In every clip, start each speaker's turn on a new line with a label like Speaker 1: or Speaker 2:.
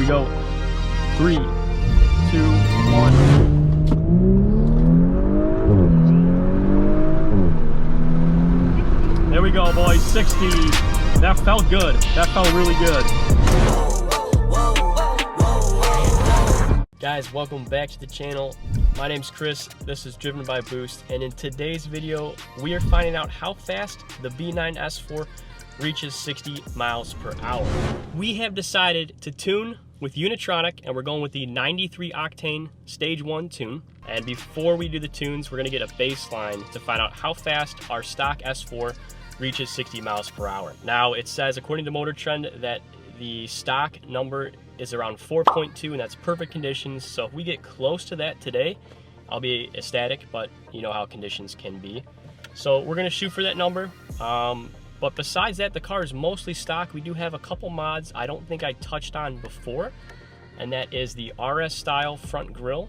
Speaker 1: we go. 3, 2, 1. There we go, boys. 60. That felt good. That felt really good. Guys, welcome back to the channel. My name's Chris. This is Driven by Boost, and in today's video, we are finding out how fast the B9 S4 reaches 60 miles per hour. We have decided to tune with Unitronic, and we're going with the 93 octane stage 1 tune. And before we do the tunes, we're gonna get a baseline to find out how fast our stock S4 reaches 60 miles per hour. Now, it says, according to Motor Trend, that the stock number is around 4.2, and that's perfect conditions. So if we get close to that today, I'll be ecstatic, but you know how conditions can be. So we're gonna shoot for that number. But besides that, the car is mostly stock. We do have a couple mods I don't think I touched on before, and that is the RS style front grille,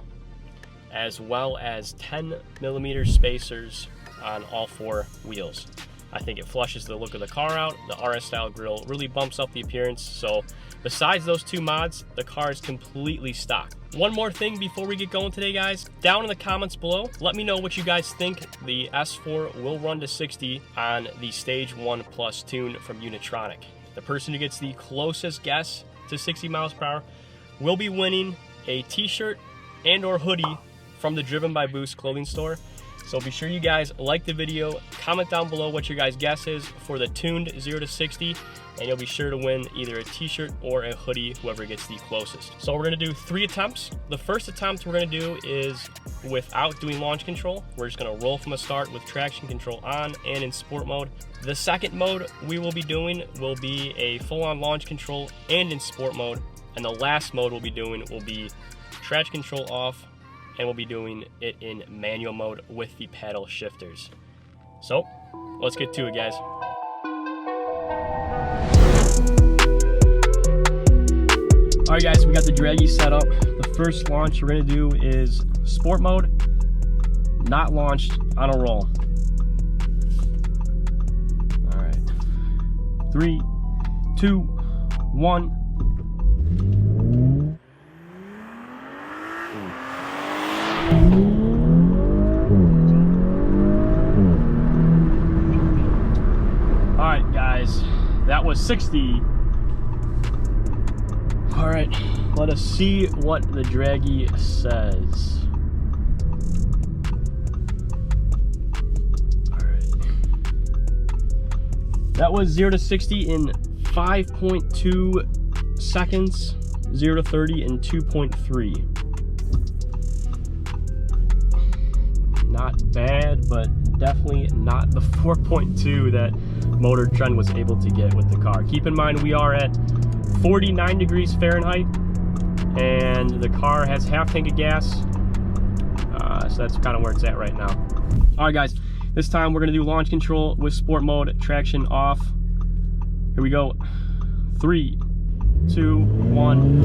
Speaker 1: as well as 10mm spacers on all 4 wheels. I think it flushes the look of the car out. The RS style grille really bumps up the appearance. So besides those 2 mods, the car is completely stock. One more thing before we get going today, guys. Down in the comments below, let me know what you guys think the S4 will run to 60 on the Stage 1 Plus tune from Unitronic. The person who gets the closest guess to 60 miles per hour will be winning a t-shirt and or hoodie from the Driven by Boost clothing store. So be sure you guys like the video, comment down below what your guys' guess is for the tuned 0 to 60, and you'll be sure to win either a t-shirt or a hoodie, whoever gets the closest. So we're gonna do 3 attempts. The first attempt we're gonna do is without doing launch control. We're just gonna roll from the start with traction control on and in sport mode. The second mode we will be doing will be a full-on launch control and in sport mode. And the last mode we'll be doing will be traction control off, and we'll be doing it in manual mode with the paddle shifters. So let's get to it, guys. All right, guys, we got the draggy set up. The first launch we're gonna do is sport mode, not launched, on a roll. All right, 3, 2, 1. All right, guys, that was 60. All right, let us see what the draggy says. All right, that was 0 to 60 in 5.2 seconds, 0 to 30 in 2.3. Not bad, but definitely not the 4.2 that Motor Trend was able to get with the car. Keep in mind, we are at 49 degrees Fahrenheit, and the car has half tank of gas, so that's kind of where it's at right now. All right, guys, this time we're gonna do launch control with sport mode, traction off. Here we go. 3, 2, 1.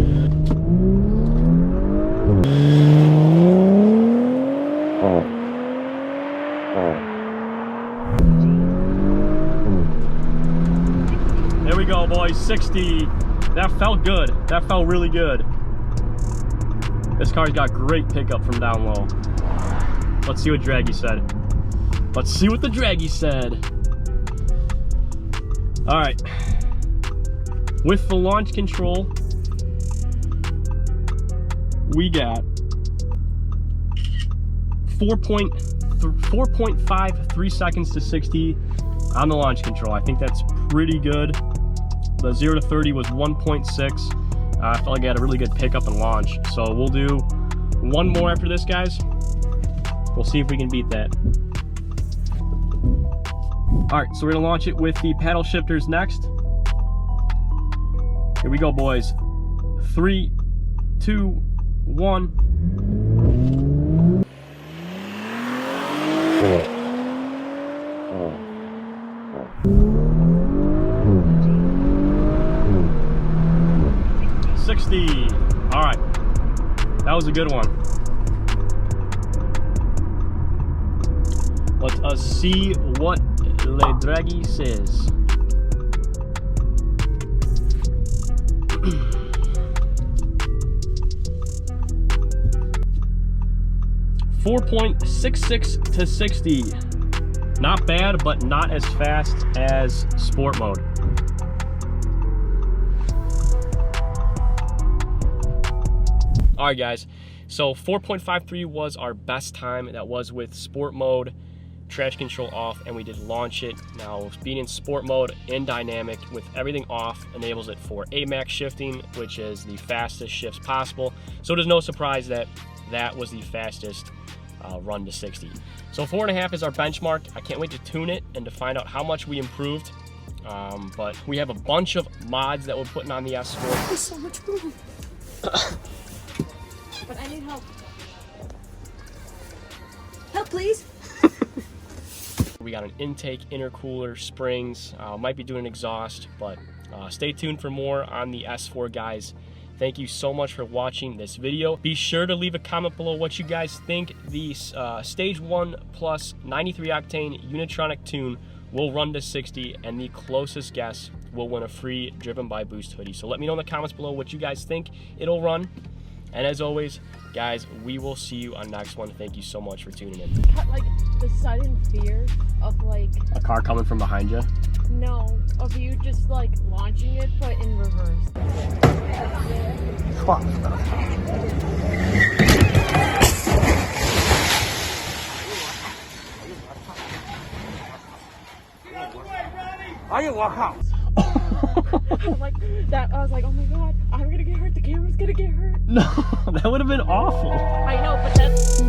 Speaker 1: There we go, boys. 60. That felt good. That felt really good. This car's got great pickup from down low. Let's see what draggy said. Let's see what the draggy said. All right. With the launch control, we got 4.53 seconds to 60 on the launch control. I think that's pretty good. The 0 to 30 was 1.6. I felt like I had a really good pickup and launch. So we'll do one more after this, guys. We'll see if we can beat that. All right, so we're gonna launch it with the paddle shifters next. Here we go, boys. 3, 2, 1. 60. All right, that was a good one. Let us see what Le Draghi says. 4.66 to 60. Not bad, but not as fast as sport mode. All right, guys. So 4.53 was our best time. That was with sport mode, traction control off, and we did launch it. Now, being in sport mode in dynamic with everything off enables it for AMAX shifting, which is the fastest shifts possible. So it is no surprise that that was the fastest run to 60. So 4.5 is our benchmark. I can't wait to tune it and to find out how much we improved. But we have a bunch of mods that we're putting on the S4.
Speaker 2: There's so much room. But I need help. Help, please.
Speaker 1: We got an intake, intercooler, springs, might be doing an exhaust, but stay tuned for more on the S4, guys. Thank you so much for watching this video. Be sure to leave a comment below what you guys think the Stage 1 Plus 93 octane Unitronic tune will run to 60, and the closest guess will win a free Driven by Boost hoodie. So let me know in the comments below what you guys think it'll run. And as always, guys, we will see you on next one. Thank you so much for tuning in.
Speaker 2: Like the sudden fear of like
Speaker 1: a car coming from behind you?
Speaker 2: No, of you just like launching it but in reverse.
Speaker 1: Fuck.
Speaker 2: Like that, I was like, oh my god, I'm gonna get hurt. The camera's gonna get hurt.
Speaker 1: No, that would have been awful.
Speaker 2: I know, but that's.